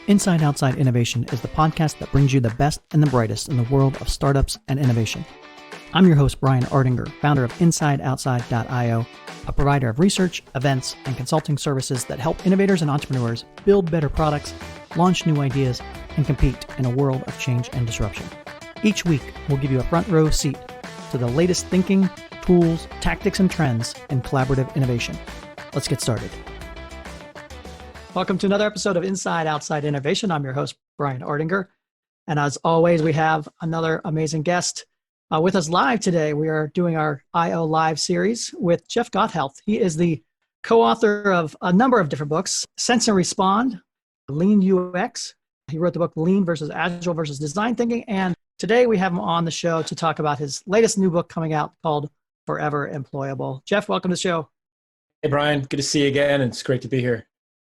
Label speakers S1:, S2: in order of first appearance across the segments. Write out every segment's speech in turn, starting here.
S1: Inside Outside Innovation is the podcast that brings you the best and the brightest in the world of startups and innovation. I'm your host, Brian Ardinger, founder of InsideOutside.io, a provider of research, events, and consulting services that help innovators and entrepreneurs build better products, launch new ideas, and compete in a world of change and disruption. Each week, we'll give you a front row seat to the latest thinking, tools, tactics, and trends in collaborative innovation. Let's get started. Welcome to another episode of Inside Outside Innovation. I'm your host, Brian Ardinger. And as always, we have another amazing guest with us live today. We are doing our IO Live series with Jeff Gothelf. He is the co-author of a number of different books, Sense and Respond, Lean UX. He wrote the book Lean versus Agile versus Design Thinking. And today we have him on the show to talk about his latest new book coming out called Forever Employable. Jeff, welcome to the show.
S2: Hey, Brian. Good to see you again. And it's great to be here.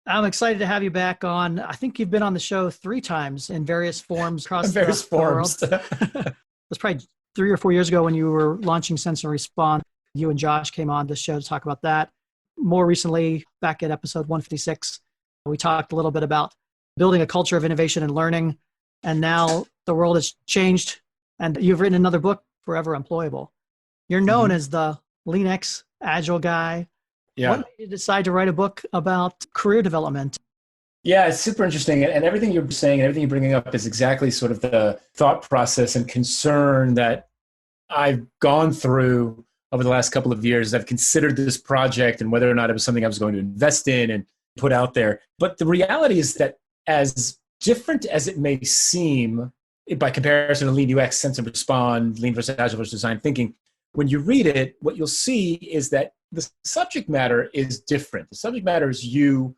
S1: I'm excited to have you back on. I think you've been on the show 3 times in various forms across the world. It was probably 3 or 4 years ago when you were launching Sense and Respond. You and Josh came on the show to talk about that. More recently, back at episode 156, we talked a little bit about building a culture of innovation and learning. And now the world has changed, and you've written another book, Forever Employable. You're known as the Lean X Agile guy.
S2: Yeah.
S1: What made you decide to write a book about career development?
S2: Yeah, it's super interesting. And everything you're saying and everything you're bringing up is exactly sort of the thought process and concern that I've gone through over the last couple of years. I've considered this project and whether or not it was something I was going to invest in and put out there. But the reality is that as different as it may seem by comparison to Lean UX, Sense and Respond, Lean versus Agile versus Design Thinking, when you read it, what you'll see is that the subject matter is different. The subject matter is you,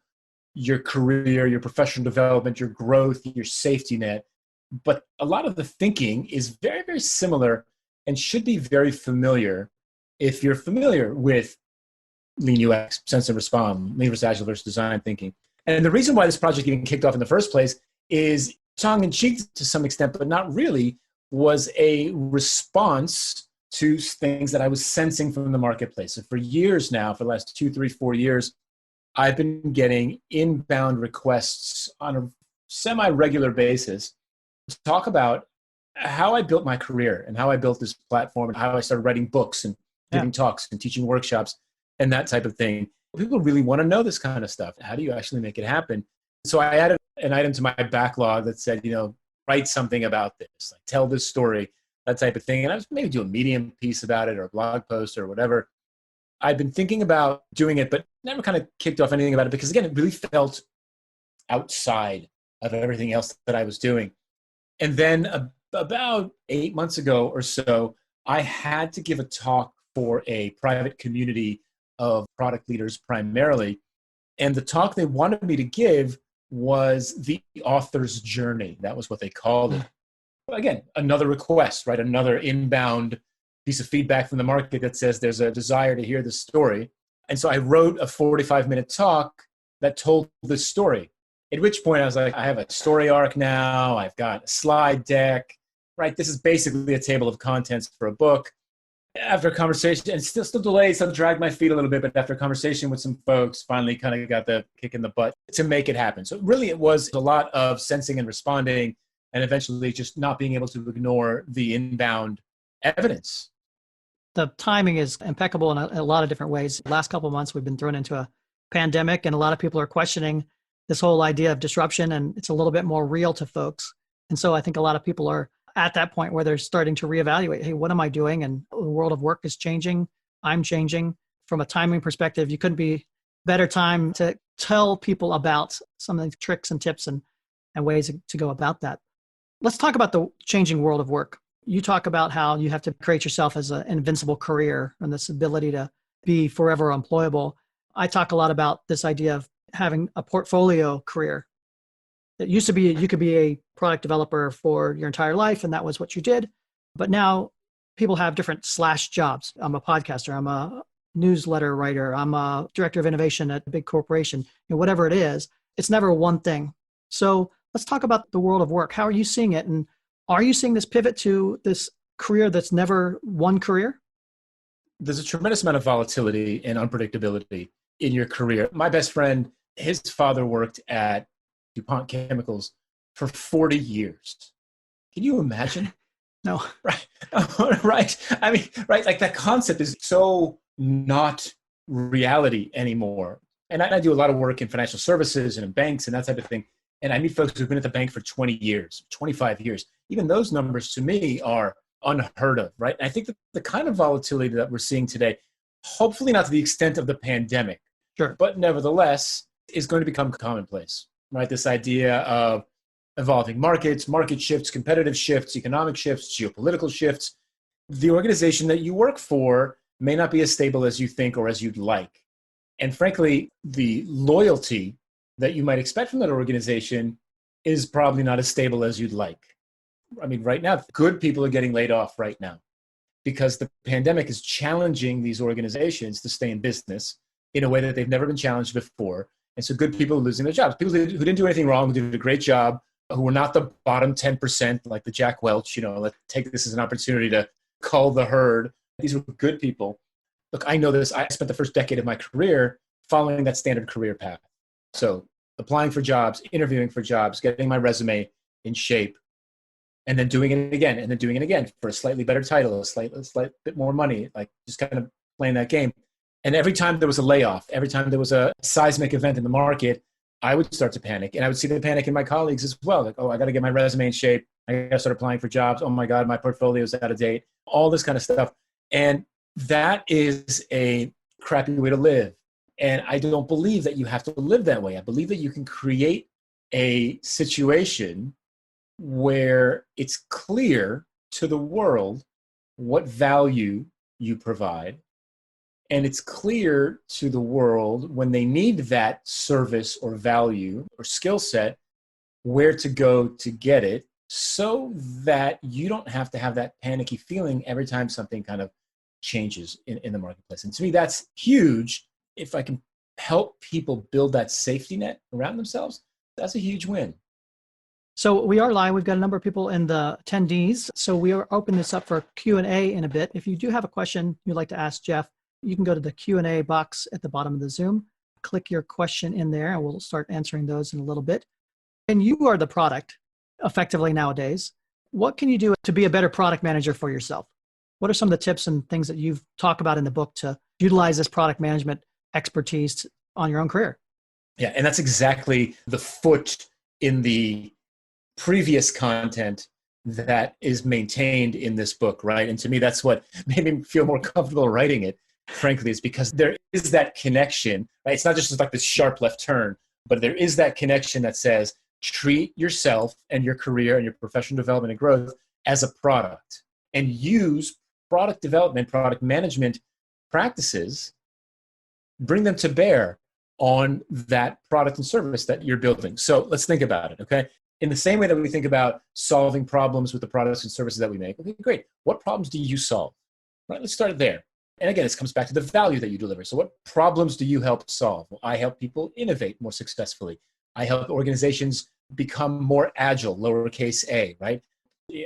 S2: your career, your professional development, your growth, your safety net. But a lot of the thinking is very, very similar and should be very familiar if you're familiar with Lean UX, Sense and Respond, Lean versus Agile versus Design Thinking. And the reason why this project even kicked off in the first place is tongue-in-cheek to some extent, but not really, was a response to things that I was sensing from the marketplace. So for years now, for the last 2, 3, 4 years, I've been getting inbound requests on a semi-regular basis to talk about how I built my career and how I built this platform and how I started writing books and giving talks and teaching workshops and that type of thing. People really want to know this kind of stuff. How do you actually make it happen? So I added an item to my backlog that said, write something about this, like tell this story, that type of thing. And I was maybe do a Medium piece about it or a blog post or whatever. I'd been thinking about doing it, but never kind of kicked off anything about it because, again, it really felt outside of everything else that I was doing. And then about 8 months ago or so, I had to give a talk for a private community of product leaders primarily. And the talk they wanted me to give was the author's journey. That was what they called it. Again, another request, right? Another inbound piece of feedback from the market that says there's a desire to hear this story. And so I wrote a 45-minute talk that told this story, at which point I was like, I have a story arc now. I've got a slide deck, right? This is basically a table of contents for a book. After a conversation, and still delayed, so I dragged my feet a little bit, but after a conversation with some folks, finally kind of got the kick in the butt to make it happen. So really it was a lot of sensing and responding, and eventually just not being able to ignore the inbound evidence.
S1: The timing is impeccable in a lot of different ways. The last couple of months, we've been thrown into a pandemic, and a lot of people are questioning this whole idea of disruption, and it's a little bit more real to folks. And so I think a lot of people are at that point where they're starting to reevaluate, hey, what am I doing? And the world of work is changing. I'm changing. From a timing perspective, you couldn't be better time to tell people about some of the tricks and tips and ways to go about that. Let's talk about the changing world of work. You talk about how you have to create yourself as an invincible career and this ability to be forever employable. I talk a lot about this idea of having a portfolio career. It used to be you could be a product developer for your entire life, and that was what you did. But now people have different / jobs. I'm a podcaster. I'm a newsletter writer. I'm a director of innovation at a big corporation. Whatever it is, it's never one thing. So let's talk about the world of work. How are you seeing it? And are you seeing this pivot to this career that's never one career?
S2: There's a tremendous amount of volatility and unpredictability in your career. My best friend, his father worked at DuPont Chemicals for 40 years. Can you imagine?
S1: No.
S2: Right. Right. I mean, right. Like that concept is so not reality anymore. And I do a lot of work in financial services and in banks and that type of thing. And I meet folks who've been at the bank for 20 years, 25 years. Even those numbers to me are unheard of, right? And I think that the kind of volatility that we're seeing today, hopefully not to the extent of the pandemic,
S1: Sure.
S2: but nevertheless is going to become commonplace, right? This idea of evolving markets, market shifts, competitive shifts, economic shifts, geopolitical shifts. The organization that you work for may not be as stable as you think or as you'd like. And frankly, the loyalty that you might expect from that organization is probably not as stable as you'd like. I mean, right now, good people are getting laid off right now because the pandemic is challenging these organizations to stay in business in a way that they've never been challenged before. And so good people are losing their jobs. People who didn't do anything wrong, who did a great job, who were not the bottom 10%, like the Jack Welch, let's take this as an opportunity to cull the herd. These were good people. Look, I know this. I spent the first decade of my career following that standard career path. So applying for jobs, interviewing for jobs, getting my resume in shape, and then doing it again, and then doing it again for a slightly better title, a slight bit more money, like just kind of playing that game. And every time there was a layoff, every time there was a seismic event in the market, I would start to panic. And I would see the panic in my colleagues as well. Like, oh, I got to get my resume in shape. I got to start applying for jobs. Oh my God, my portfolio is out of date. All this kind of stuff. And that is a crappy way to live. And I don't believe that you have to live that way. I believe that you can create a situation where it's clear to the world what value you provide. And it's clear to the world when they need that service or value or skill set, where to go to get it, so that you don't have to have that panicky feeling every time something kind of changes in the marketplace. And to me, that's huge. If I can help people build that safety net around themselves, that's a huge win.
S1: So we are live. We've got a number of people in the attendees. So we are opening this up for Q&A in a bit. If you do have a question you'd like to ask Jeff, you can go to the Q&A box at the bottom of the Zoom, click your question in there, and we'll start answering those in a little bit. And you are the product effectively nowadays. What can you do to be a better product manager for yourself? What are some of the tips and things that you've talked about in the book to utilize this product management expertise on your own career?
S2: Yeah, and that's exactly the foot in the previous content that is maintained in this book, right? And to me, that's what made me feel more comfortable writing it, frankly, is because there is that connection, right? It's not just like this sharp left turn, but there is that connection that says, treat yourself and your career and your professional development and growth as a product, and use product development, product management practices, bring them to bear on that product and service that you're building. So let's think about it, okay? In the same way that we think about solving problems with the products and services that we make, okay, great. What problems do you solve? Right, let's start there. And again, this comes back to the value that you deliver. So what problems do you help solve? Well, I help people innovate more successfully. I help organizations become more agile, lowercase a, right?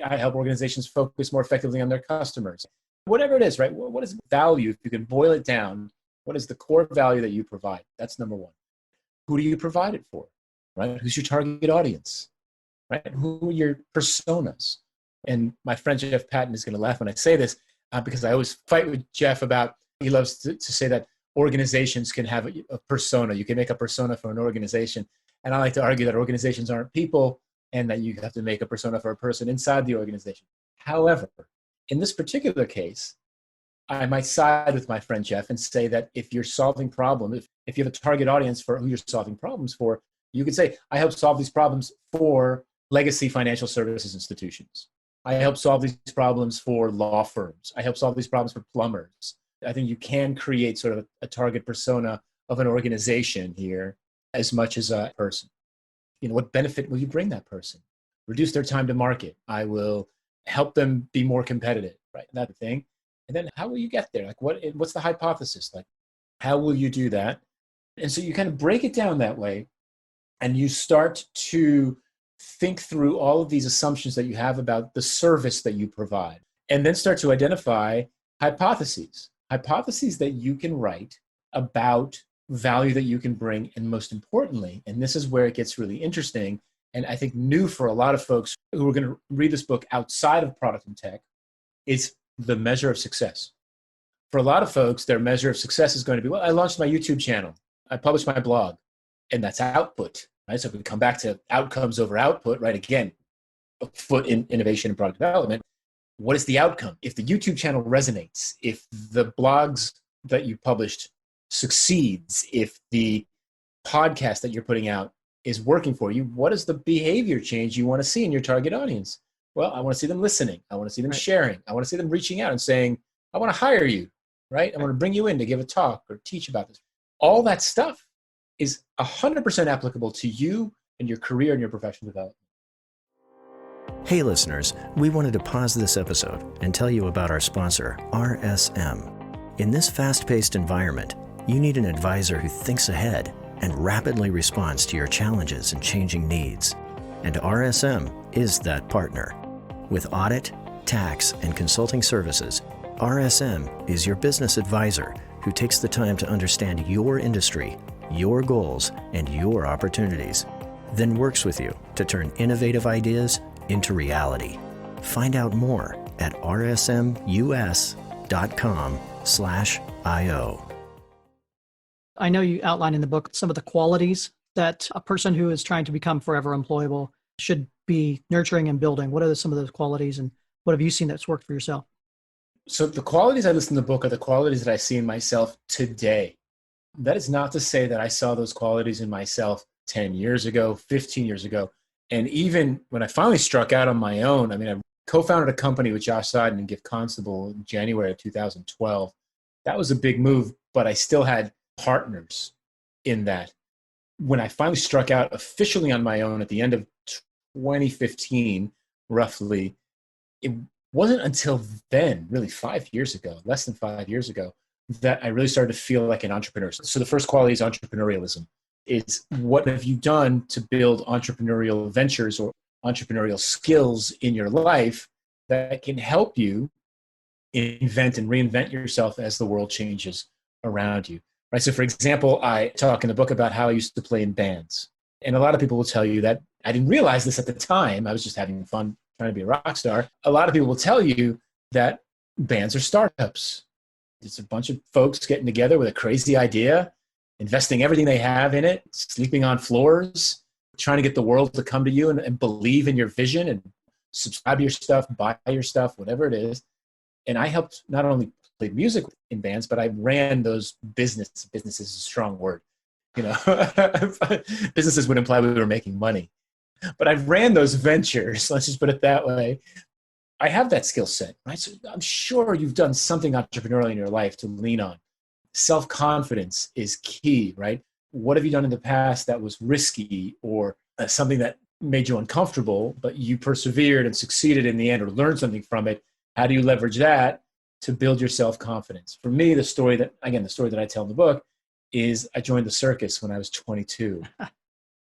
S2: I help organizations focus more effectively on their customers. Whatever it is, right? What is value? If you can boil it down, what is the core value that you provide? That's number one. Who do you provide it for, right? Who's your target audience, right? Who are your personas? And my friend Jeff Patton is going to laugh when I say this because I always fight with Jeff about, he loves to say that organizations can have a persona. You can make a persona for an organization. And I like to argue that organizations aren't people and that you have to make a persona for a person inside the organization. However, in this particular case, I might side with my friend Jeff and say that if you're solving problems, if you have a target audience for who you're solving problems for, you could say, I help solve these problems for legacy financial services institutions. I help solve these problems for law firms. I help solve these problems for plumbers. I think you can create sort of a target persona of an organization here as much as a person. What benefit will you bring that person? Reduce their time to market. I will help them be more competitive, right? That thing. And then how will you get there? Like what's the hypothesis? Like, how will you do that? And so you kind of break it down that way, and you start to think through all of these assumptions that you have about the service that you provide, and then start to identify hypotheses that you can write about value that you can bring. And most importantly, and this is where it gets really interesting, and I think new for a lot of folks who are going to read this book outside of product and tech, is the measure of success. For a lot of folks, their measure of success is going to be, well, I launched my YouTube channel, I published my blog, and that's output, right? So if we come back to outcomes over output, right? Again, a foot in innovation and product development. What is the outcome? If the YouTube channel resonates, if the blogs that you published succeeds, if the podcast that you're putting out is working for you, what is the behavior change you want to see in your target audience? Well, I want to see them listening. I want to see them sharing. I want to see them reaching out and saying, I want to hire you, right? I want to bring you in to give a talk or teach about this. All that stuff is 100% applicable to you and your career and your professional development.
S3: Hey listeners, we wanted to pause this episode and tell you about our sponsor, RSM. In this fast-paced environment, you need an advisor who thinks ahead and rapidly responds to your challenges and changing needs. And RSM is that partner. With audit, tax, and consulting services, RSM is your business advisor who takes the time to understand your industry, your goals, and your opportunities, then works with you to turn innovative ideas into reality. Find out more at rsmus.com/io.
S1: I know you outline in the book some of the qualities that a person who is trying to become forever employable should be nurturing and building. What are some of those qualities, and what have you seen that's worked for yourself?
S2: So the qualities I list in the book are the qualities that I see in myself today. That is not to say that I saw those qualities in myself 10 years ago, 15 years ago. And even when I finally struck out on my own, I mean, I co-founded a company with Josh Seiden and Gift Constable in January of 2012. That was a big move, but I still had partners in that. When I finally struck out officially on my own at the end of 2015, roughly, it wasn't until then, really 5 years ago, less than 5 years ago, that I really started to feel like an entrepreneur. So the first quality is entrepreneurialism. Is what have you done to build entrepreneurial ventures or entrepreneurial skills in your life that can help you invent and reinvent yourself as the world changes around you, right? So for example, I talk in the book about how I used to play in bands. And a lot of people will tell you that I didn't realize this at the time. I was just having fun trying to be a rock star. A lot of people will tell you that bands are startups. It's a bunch of folks getting together with a crazy idea, investing everything they have in it, sleeping on floors, trying to get the world to come to you and believe in your vision and subscribe to your stuff, buy your stuff, whatever it is. And I helped not only play music in bands, but I ran those businesses. Business is a strong word. You know, businesses would imply we were making money. But I ran those ventures, let's just put it that way. I have that skill set, right? So I'm sure you've done something entrepreneurial in your life to lean on. Self-confidence is key, right? What have you done in the past that was risky or something that made you uncomfortable, but you persevered and succeeded in the end or learned something from it? How do you leverage that to build your self-confidence? For me, the story that I tell in the book is I joined the circus when I was 22.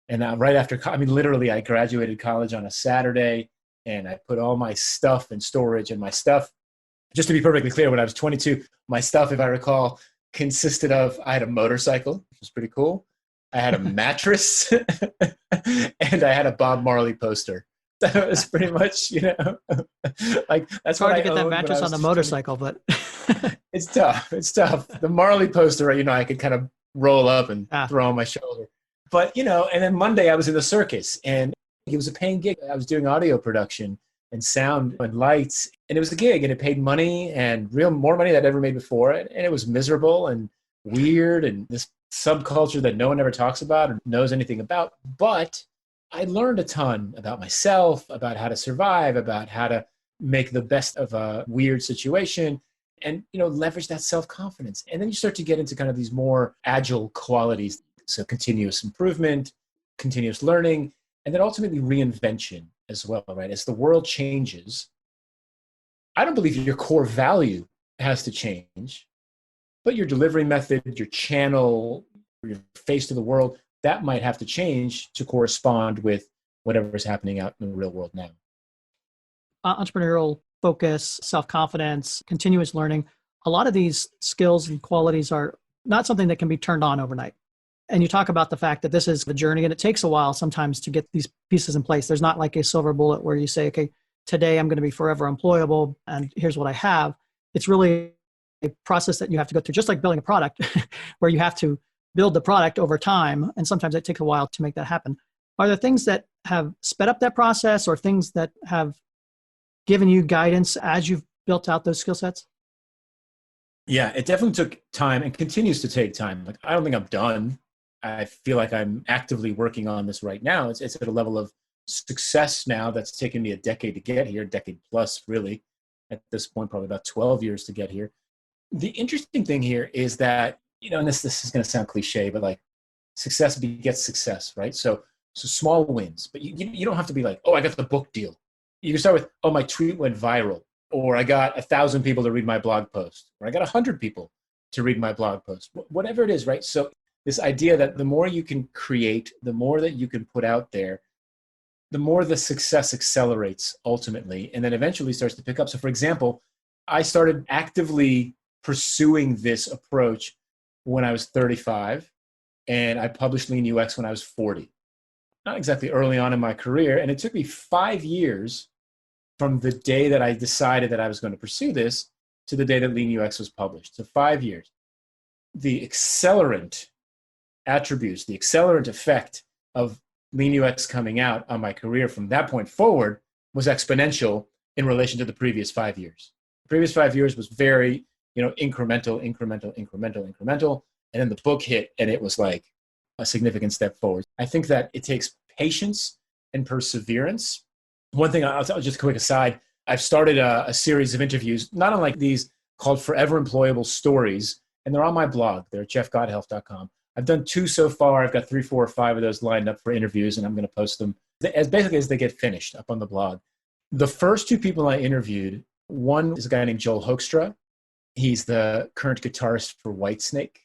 S2: And right after, literally I graduated college on a Saturday and I put all my stuff in storage, and my stuff, just to be perfectly clear, when I was 22, my stuff, if I recall, consisted of, I had a motorcycle, which was pretty cool. I had a mattress and I had a Bob Marley poster. That was pretty much, like that's
S1: it's hard to get that mattress on the motorcycle, but
S2: it's tough. It's tough. The Marley poster, I could kind of roll up and throw on my shoulder. But, and then Monday I was in the circus and it was a paying gig. I was doing audio production and sound and lights, and it was a gig and it paid money and more money than I'd ever made before. And it was miserable and weird and this subculture that no one ever talks about or knows anything about. But I learned a ton about myself, about how to survive, about how to make the best of a weird situation and, leverage that self-confidence. And then you start to get into kind of these more agile qualities. So continuous improvement, continuous learning, and then ultimately reinvention as well, right? As the world changes, I don't believe your core value has to change, but your delivery method, your channel, your face to the world, that might have to change to correspond with whatever is happening out in the real world now.
S1: Entrepreneurial focus, self-confidence, continuous learning, a lot of these skills and qualities are not something that can be turned on overnight. And you talk about the fact that this is the journey and it takes a while sometimes to get these pieces in place. There's not like a silver bullet where you say, okay, today I'm going to be forever employable and here's what I have. It's really a process that you have to go through, just like building a product where you have to build the product over time. And sometimes it takes a while to make that happen. Are there things that have sped up that process or things that have given you guidance as you've built out those skill sets?
S2: Yeah, it definitely took time and continues to take time. Like, I don't think I'm done. I feel like I'm actively working on this right now. It's at a level of success now that's taken me a decade to get here, decade plus, really. At this point, probably about 12 years to get here. The interesting thing here is that, and this is going to sound cliche, but like success begets success, right? So small wins, but you don't have to be like, oh, I got the book deal. You can start with, oh, my tweet went viral, or I got 1,000 people to read my blog post, or I got 100 people to read my blog post, whatever it is, right? So this idea that the more you can create, the more that you can put out there, the more the success accelerates ultimately, and then eventually starts to pick up. So for example, I started actively pursuing this approach when I was 35, and I published Lean UX when I was 40. Not exactly early on in my career, and it took me 5 years from the day that I decided that I was going to pursue this to the day that Lean UX was published. So 5 years. The accelerant attributes, the accelerant effect of Lean UX coming out on my career from that point forward was exponential in relation to the previous 5 years. The previous 5 years was very, incremental. And then the book hit and it was like a significant step forward. I think that it takes patience and perseverance. One thing, I'll just a quick aside, I've started a series of interviews, not unlike these, called Forever Employable Stories, and they're on my blog. They're at jeffgothelf.com. I've done 2 so far. I've got 3, 4, or 5 of those lined up for interviews, and I'm going to post them as they get finished up on the blog. The first 2 people I interviewed, one is a guy named Joel Hoekstra. He's the current guitarist for Whitesnake,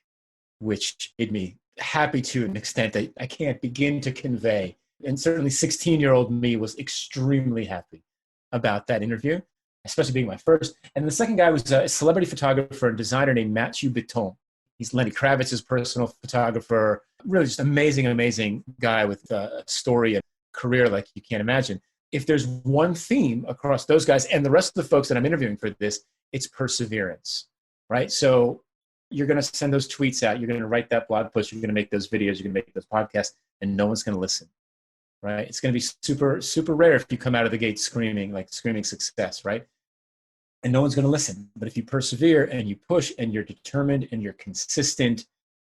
S2: which made me happy to an extent that I can't begin to convey. And certainly 16-year-old me was extremely happy about that interview, especially being my first. And the second guy was a celebrity photographer and designer named Mathieu Bitton. He's Lenny Kravitz's personal photographer, really just amazing guy with a story and career like you can't imagine. If there's one theme across those guys and the rest of the folks that I'm interviewing for this, it's perseverance, right? So you're going to send those tweets out. You're going to write that blog post. You're going to make those videos. You're going to make those podcasts, and no one's going to listen, right? It's going to be super, super rare if you come out of the gate screaming success, right? And no one's going to listen. But if you persevere and you push and you're determined and you're consistent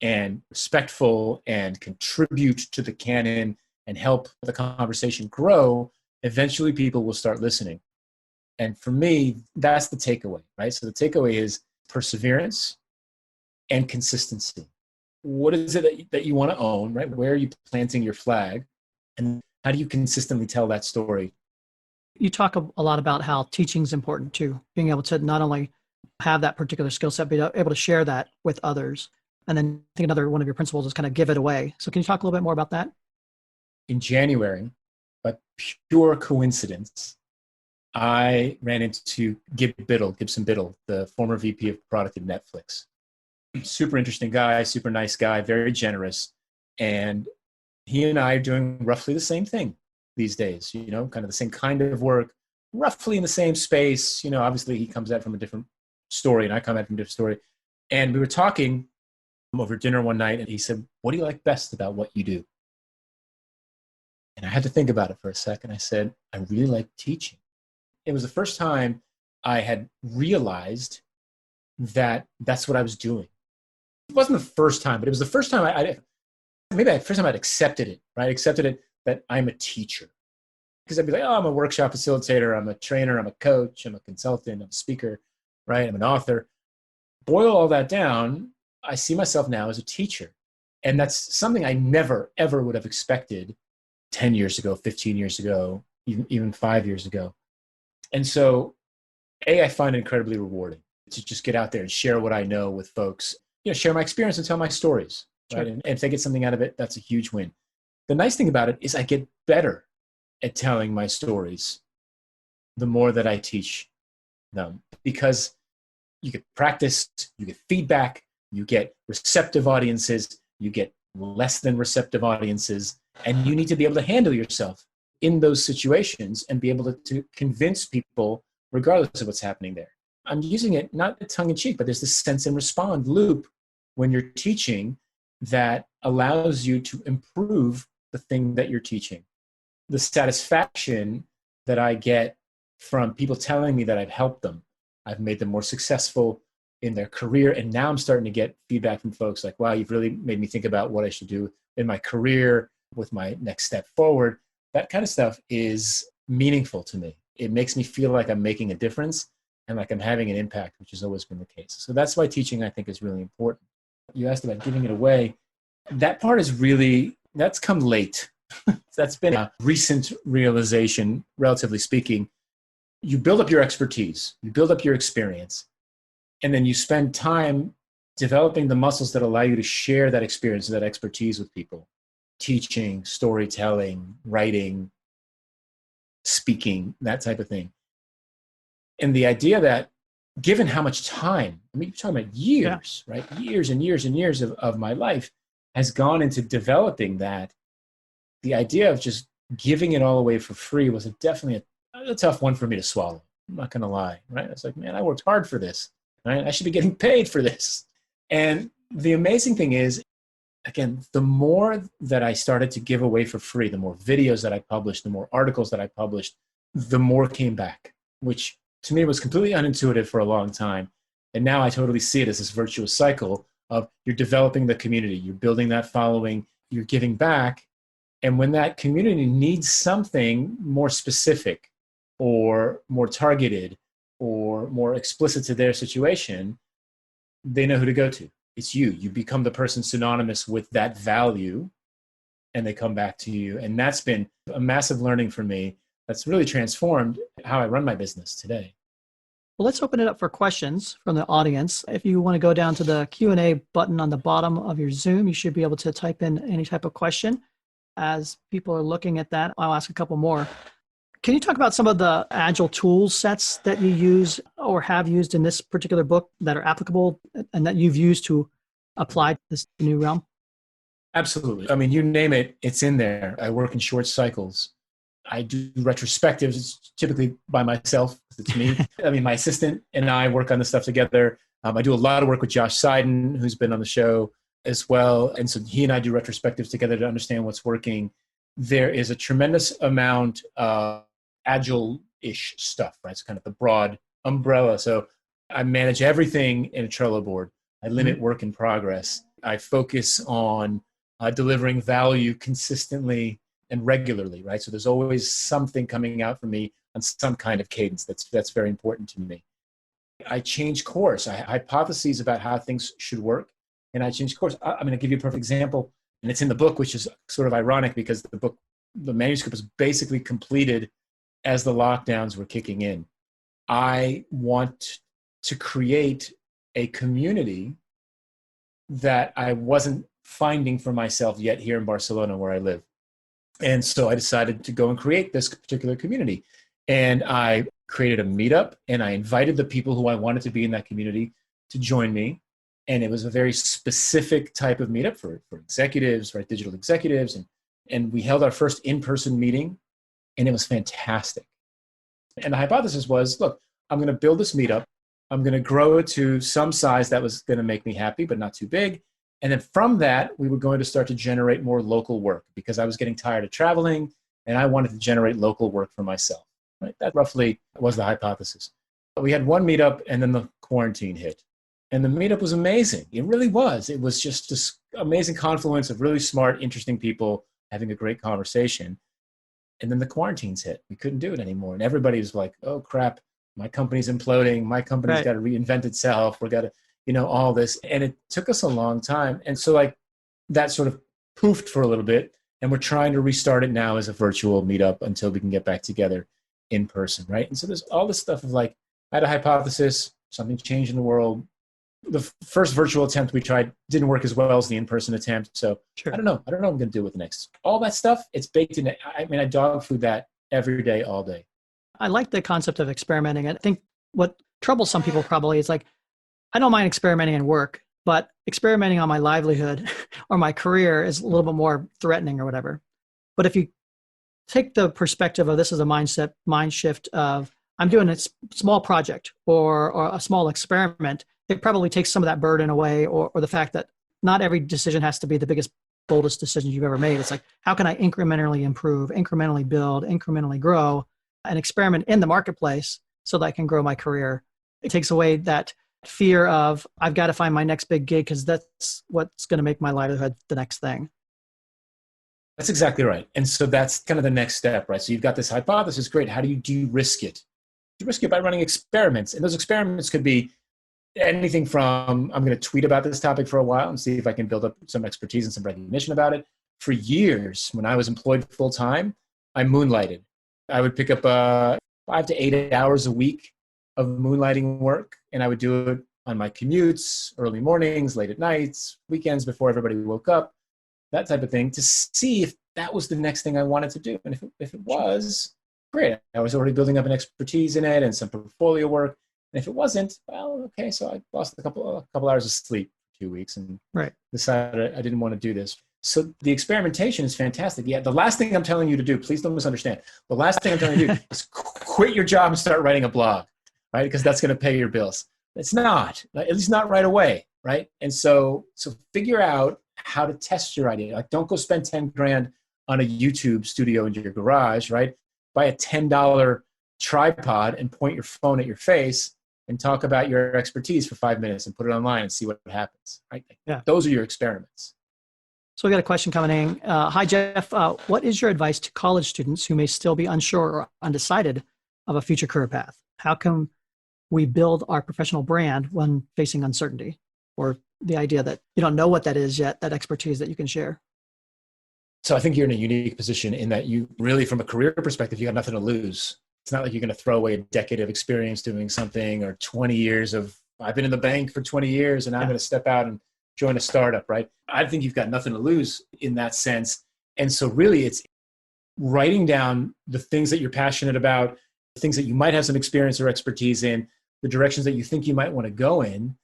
S2: and respectful and contribute to the canon and help the conversation grow, eventually people will start listening. And for me, that's the takeaway, right? So the takeaway is perseverance and consistency. What is it that you want to own, right? Where are you planting your flag? And how do you consistently tell that story?
S1: You talk a lot about how teaching is important too, being able to not only have that particular skill set, but able to share that with others. And then I think another one of your principles is kind of give it away. So can you talk a little bit more about that?
S2: In January, by pure coincidence, I ran into Gibson Biddle, the former VP of product at Netflix. Super interesting guy, super nice guy, very generous. And he and I are doing roughly the same thing these days, kind of the same kind of work, roughly in the same space. Obviously he comes at from a different story and I come at from a different story. And we were talking over dinner one night and he said, "What do you like best about what you do?" And I had to think about it for a second. I said, "I really like teaching." It was the first time I had realized that that's what I was doing. It wasn't the first time, but it was the first time I'd accepted it, right? Accepted it that I'm a teacher. Because I'd be like, oh, I'm a workshop facilitator, I'm a trainer, I'm a coach, I'm a consultant, I'm a speaker, right? I'm an author. Boil all that down, I see myself now as a teacher. And that's something I never, ever would have expected 10 years ago, 15 years ago, even 5 years ago. And so, I find it incredibly rewarding to just get out there and share what I know with folks, share my experience and tell my stories, right? Sure. And if they get something out of it, that's a huge win. The nice thing about it is I get better at telling my stories the more that I teach them, because you get practice, you get feedback, You get receptive audiences, you get less than receptive audiences, and you need to be able to handle yourself in those situations and be able to convince people regardless of what's happening there. I'm using it not tongue in cheek, but there's this sense and respond loop when you're teaching that allows you to improve the thing that you're teaching. The satisfaction that I get from people telling me that I've helped them, I've made them more successful in their career. And now I'm starting to get feedback from folks like, wow, you've really made me think about what I should do in my career with my next step forward. That kind of stuff is meaningful to me. It makes me feel like I'm making a difference and like I'm having an impact, which has always been the case. So that's why teaching, I think, is really important. You asked about giving it away. That part is really, that's come late. That's been a recent realization, relatively speaking. You build up your expertise, you build up your experience, and then you spend time developing the muscles that allow you to share that experience, that expertise with people. Teaching, storytelling, writing, speaking, that type of thing. And the idea that given how much time, I mean, you're talking about years, right? Years and years and years of my life has gone into developing that. The idea of just giving it all away for free was definitely a tough one for me to swallow. I'm not going to lie, right? It's like, man, I worked hard for this, right? I should be getting paid for this. And the amazing thing is, again, the more that I started to give away for free, the more videos that I published, the more articles that I published, the more came back, which to me was completely unintuitive for a long time. And now I totally see it as this virtuous cycle of you're developing the community, you're building that following, you're giving back. And when that community needs something more specific or more targeted or more explicit to their situation, they know who to go to. It's you. You become the person synonymous with that value, and they come back to you. And that's been a massive learning for me. That's really transformed how I run my business today.
S1: Well, let's open it up for questions from the audience. If you want to go down to the Q&A button on the bottom of your Zoom, you should be able to type in any type of question. As people are looking at that, I'll ask a couple more. Can you talk about some of the Agile tool sets that you use or have used in this particular book that are applicable and that you've used to apply to this new realm?
S2: Absolutely. I mean, you name it, it's in there. I work in short cycles. I do retrospectives. It's typically by myself. It's me. I mean, my assistant and I work on this stuff together. I do a lot of work with Josh Seiden, who's been on the show as well. And so he and I do retrospectives together to understand what's working. There is a tremendous amount of Agile-ish stuff, right? It's kind of the broad umbrella. So I manage everything in a Trello board. I limit work in progress. I focus on delivering value consistently and regularly, right? So there's always something coming out from me on some kind of cadence. That's very important to me. I change course. I have hypotheses about how things should work, and I change course. I'm going to give you a perfect example, and it's in the book, which is sort of ironic because the manuscript was basically completed as the lockdowns were kicking in. I want to create a community that I wasn't finding for myself yet here in Barcelona where I live. And so I decided to go and create this particular community. And I created a meetup, and I invited the people who I wanted to be in that community to join me. And it was a very specific type of meetup for executives, right? Digital executives. And we held our first in-person meeting, and it was fantastic. And the hypothesis was, look, I'm going to build this meetup. I'm going to grow it to some size that was going to make me happy, but not too big. And then from that, we were going to start to generate more local work because I was getting tired of traveling and I wanted to generate local work for myself. Right? That roughly was the hypothesis. But we had one meetup and then the quarantine hit. And the meetup was amazing. It really was. It was just this amazing confluence of really smart, interesting people having a great conversation. And then the quarantines hit. We couldn't do it anymore. And everybody was like, oh, crap, my company's imploding. My company's got to reinvent itself. We've got to, all this. And it took us a long time. And so like that sort of poofed for a little bit. And we're trying to restart it now as a virtual meetup until we can get back together in person, right? And so there's all this stuff of like, I had a hypothesis, something changed in the world. The first virtual attempt we tried didn't work as well as the in-person attempt. So I don't know what I'm going to do with the next. All that stuff, it's baked in. I mean, I dog food that every day, all day.
S1: I like the concept of experimenting. I think what troubles some people probably is like, I don't mind experimenting in work, but experimenting on my livelihood or my career is a little bit more threatening or whatever. But if you take the perspective of this as a mind shift of I'm doing a small project or a small experiment, it probably takes some of that burden away, or the fact that not every decision has to be the biggest, boldest decision you've ever made. It's like, how can I incrementally improve, incrementally build, incrementally grow, and experiment in the marketplace so that I can grow my career? It takes away that fear of I've got to find my next big gig because that's what's going to make my livelihood the next thing.
S2: That's exactly right. And so that's kind of the next step, right? So you've got this hypothesis, great. How do you de-risk it? De-risk it by running experiments. And those experiments could be anything from, I'm going to tweet about this topic for a while and see if I can build up some expertise and some recognition about it. For years, when I was employed full-time, I moonlighted. I would pick up 5 to 8 hours a week of moonlighting work, and I would do it on my commutes, early mornings, late at nights, weekends before everybody woke up, that type of thing, to see if that was the next thing I wanted to do. And if it was, great. I was already building up an expertise in it and some portfolio work. And if it wasn't, well, okay, so I lost a couple hours of sleep for 2 weeks and decided I didn't want to do this. So the experimentation is fantastic. Yeah, the last thing I'm telling you to do, please don't misunderstand. The last thing I'm telling you to do is quit your job and start writing a blog, right? Because that's going to pay your bills. It's not, at least not right away, right? And so figure out how to test your idea. Like, don't go spend 10 grand on a YouTube studio in your garage, right? Buy a $10 tripod and point your phone at your face and talk about your expertise for 5 minutes and put it online and see what happens, right?
S1: Yeah.
S2: Those are your experiments.
S1: So we got a question coming in. Hi, Jeff. What is your advice to college students who may still be unsure or undecided of a future career path? How can we build our professional brand when facing uncertainty, or the idea that you don't know what that is yet, that expertise that you can share?
S2: So I think you're in a unique position in that you really, from a career perspective, you got nothing to lose. It's not like you're going to throw away a decade of experience doing something, or 20 years of, I've been in the bank for 20 years and I'm going to step out and join a startup, right? I think you've got nothing to lose in that sense. And so really it's writing down the things that you're passionate about, the things that you might have some experience or expertise in, the directions that you think you might want to go in,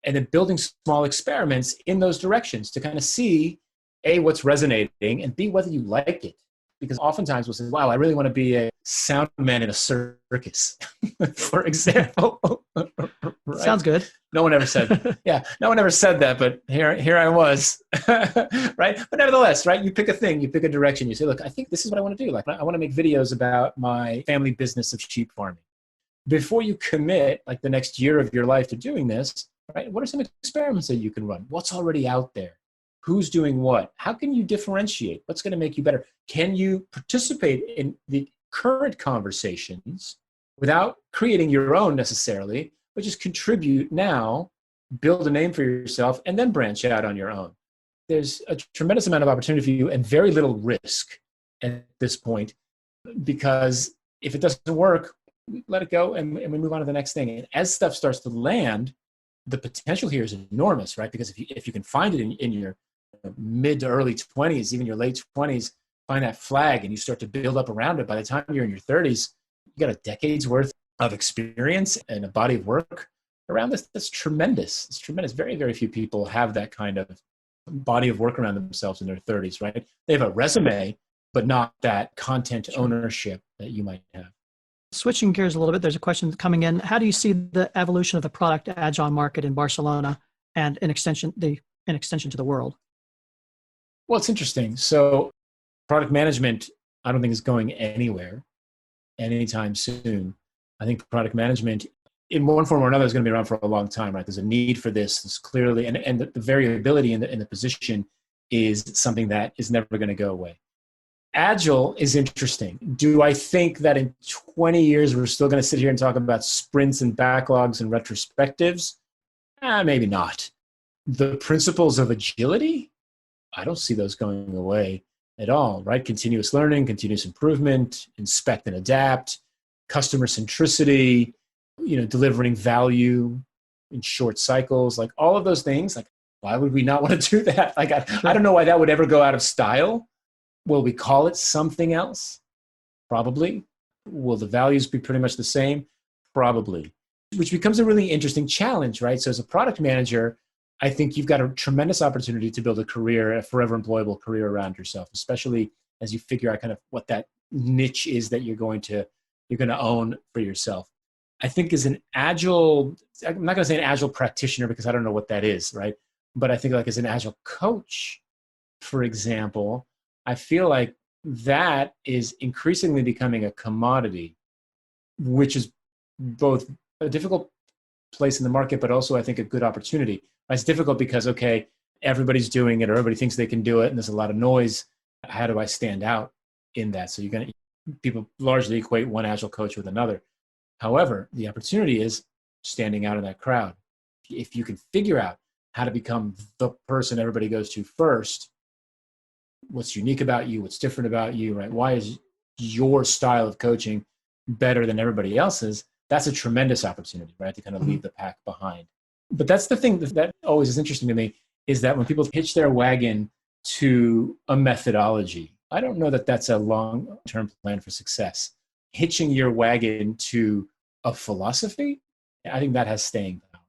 S2: and then building small experiments in those directions to kind of see, A, what's resonating, and B, whether you like it. Because oftentimes we'll say, wow, I really want to be a sound man in a circus, for example. Right?
S1: Sounds good.
S2: No one ever said, no one ever said that, but here I was, right? But nevertheless, right, you pick a thing, you pick a direction, you say, look, I think this is what I want to do. Like, I want to make videos about my family business of sheep farming. Before you commit, like, the next year of your life to doing this, right, what are some experiments that you can run? What's already out there? Who's doing what? How can you differentiate? What's going to make you better? Can you participate in the current conversations without creating your own necessarily, but just contribute now, build a name for yourself, and then branch out on your own? There's a tremendous amount of opportunity for you and very little risk at this point, because if it doesn't work, let it go and we move on to the next thing. And as stuff starts to land, the potential here is enormous, right? Because if you can find it in your mid to early 20s, even your late 20s, find that flag and you start to build up around it. By the time you're in your 30s, you got a decade's worth of experience and a body of work around this. That's tremendous. It's tremendous. Very, very few people have that kind of body of work around themselves in their 30s, right? They have a resume, but not that content ownership that you might have.
S1: Switching gears a little bit, there's a question coming in. How do you see the evolution of the product Agile market in Barcelona and in extension to the world?
S2: Well, it's interesting. So product management, I don't think is going anywhere anytime soon. I think product management in one form or another is going to be around for a long time, right? There's a need for this. There's clearly, and the variability in the position is something that is never going to go away. Agile is interesting. Do I think that in 20 years, we're still going to sit here and talk about sprints and backlogs and retrospectives? Maybe not. The principles of agility, I don't see those going away at all, right? Continuous learning, continuous improvement, inspect and adapt, customer centricity, delivering value in short cycles, like all of those things. Like, why would we not want to do that? Like, I don't know why that would ever go out of style. Will we call it something else? Probably. Will the values be pretty much the same? Probably. Which becomes a really interesting challenge, right? So as a product manager, I think you've got a tremendous opportunity to build a forever employable career around yourself, especially as you figure out kind of what that niche is that you're going to own for yourself. I think as an agile, I'm not going to say an agile practitioner because I don't know what that is, right? But I think like as an agile coach, for example, I feel like that is increasingly becoming a commodity, which is both a difficult place in the market, but also I think a good opportunity. It's difficult because, okay, everybody's doing it or everybody thinks they can do it and there's a lot of noise. How do I stand out in that? So people largely equate one agile coach with another. However, the opportunity is standing out in that crowd. If you can figure out how to become the person everybody goes to first, what's unique about you, what's different about you, right? Why is your style of coaching better than everybody else's? That's a tremendous opportunity, right? To kind of leave the pack behind. But that's the thing that always is interesting to me is that when people hitch their wagon to a methodology, I don't know that that's a long-term plan for success. Hitching your wagon to a philosophy, I think that has staying power.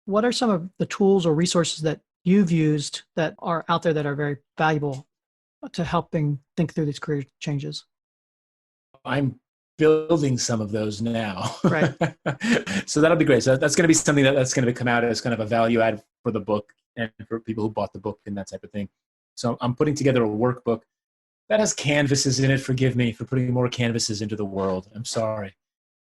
S1: What are some of the tools or resources that you've used that are out there that are very valuable to helping think through these career changes?
S2: I'm building some of those now.
S1: Right.
S2: So that'll be great. So that's going to be something that's going to come out as kind of a value add for the book and for people who bought the book and that type of thing. So I'm putting together a workbook that has canvases in it. Forgive me for putting more canvases into the world. I'm sorry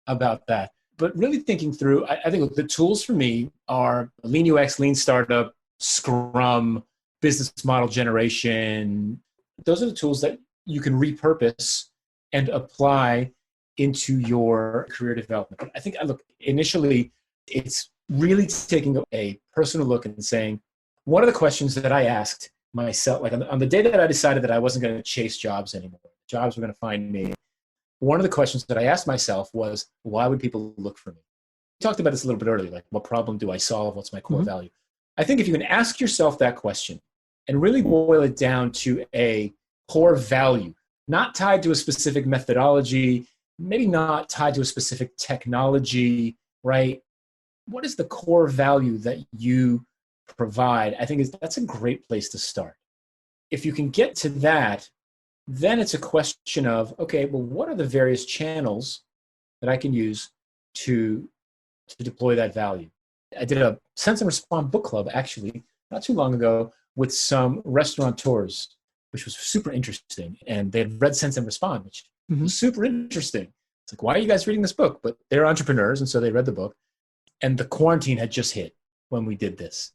S2: about that. But really thinking through, I think the tools for me are Lean UX, Lean Startup, Scrum, business model generation. Those are the tools that you can repurpose and apply into your career development. But I think, look, initially, it's really taking a personal look and saying, what are the questions that I asked myself? Like on the day that I decided that I wasn't going to chase jobs anymore, jobs were going to find me. One of the questions that I asked myself was, why would people look for me? We talked about this a little bit earlier, like what problem do I solve? What's my core value? I think if you can ask yourself that question and really boil it down to a core value, not tied to a specific methodology, maybe not tied to a specific technology, right? What is the core value that you provide? I think that's a great place to start. If you can get to that, then it's a question of, okay, well, what are the various channels that I can use to deploy that value? I did a Sense and Respond book club, actually, not too long ago with some restaurateurs, which was super interesting. And they had read Sense and Respond, which was super interesting. It's like, why are you guys reading this book? But they're entrepreneurs, and so they read the book. And the quarantine had just hit when we did this.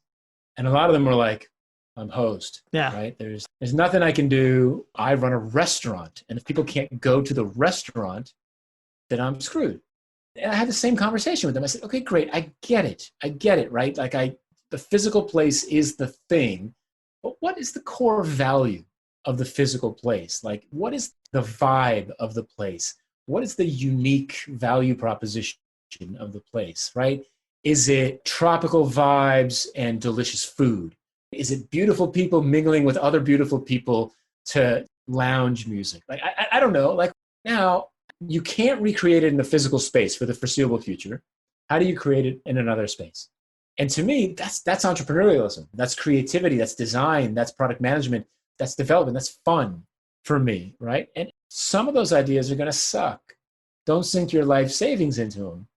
S2: And a lot of them were like, I'm hosed, right? There's nothing I can do. I run a restaurant. And if people can't go to the restaurant, then I'm screwed. And I had the same conversation with them. I said, okay, great. I get it, right? Like the physical place is the thing, but what is the core value of the physical place? Like, what is the vibe of the place? What is the unique value proposition of the place, right? Is it tropical vibes and delicious food? Is it beautiful people mingling with other beautiful people to lounge music? Like, I don't know. Like, now you can't recreate it in the physical space for the foreseeable future. How do you create it in another space? And to me, that's entrepreneurialism. That's creativity. That's design. That's product management. That's development. That's fun for me, right? And some of those ideas are going to suck. Don't sink your life savings into them.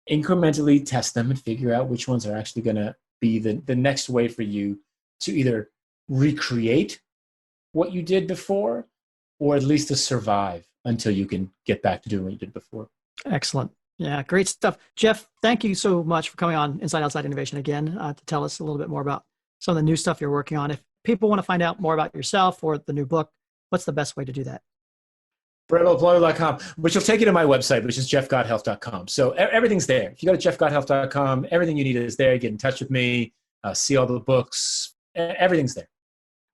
S2: Incrementally test them and figure out which ones are actually going to be the next way for you to either recreate what you did before or at least to survive until you can get back to doing what you did before.
S1: Excellent. Yeah, great stuff. Jeff, thank you so much for coming on Inside Outside Innovation again to tell us a little bit more about some of the new stuff you're working on. If people want to find out more about yourself or the new book, what's the best way to do that?
S2: foreveremployable.com, which will take you to my website, which is jeffgothelf.com. So everything's there. If you go to jeffgothelf.com, everything you need is there. Get in touch with me, see all the books. Everything's there.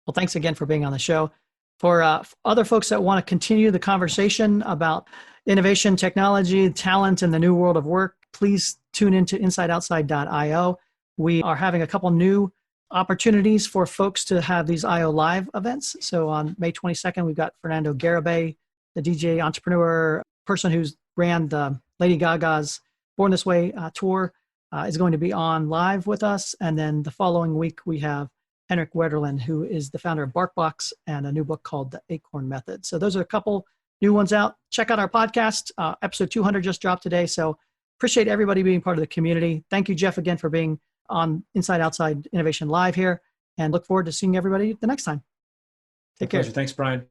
S1: Well, thanks again for being on the show. For other folks that want to continue the conversation about innovation, technology, talent, and the new world of work, please tune into InsideOutside.io. We are having a couple new opportunities for folks to have these IO Live events. So on May 22nd, we've got Fernando Garibay, the DJ entrepreneur person who's ran the Lady Gaga's Born This Way tour. is going to be on live with us. And then the following week, we have Henrik Wetterlund, who is the founder of BarkBox and a new book called The Acorn Method. So those are a couple new ones out. Check out our podcast. Episode 200 just dropped today. So appreciate everybody being part of the community. Thank you, Jeff, again for being on Inside Outside Innovation Live here, and look forward to seeing everybody the next time. Take care.
S2: Pleasure. Thanks, Brian.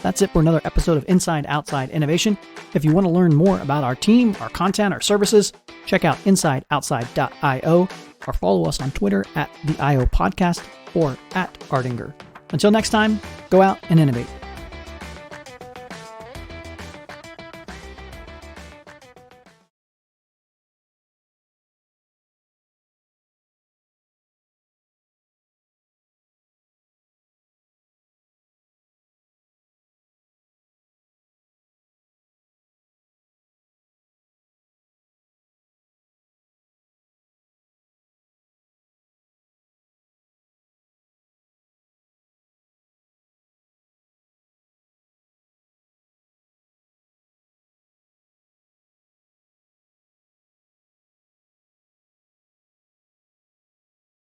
S1: That's it for another episode of Inside Outside Innovation. If you want to learn more about our team, our content, our services, check out insideoutside.io or follow us on Twitter @the IO Podcast or @Ardinger. Until next time, go out and innovate.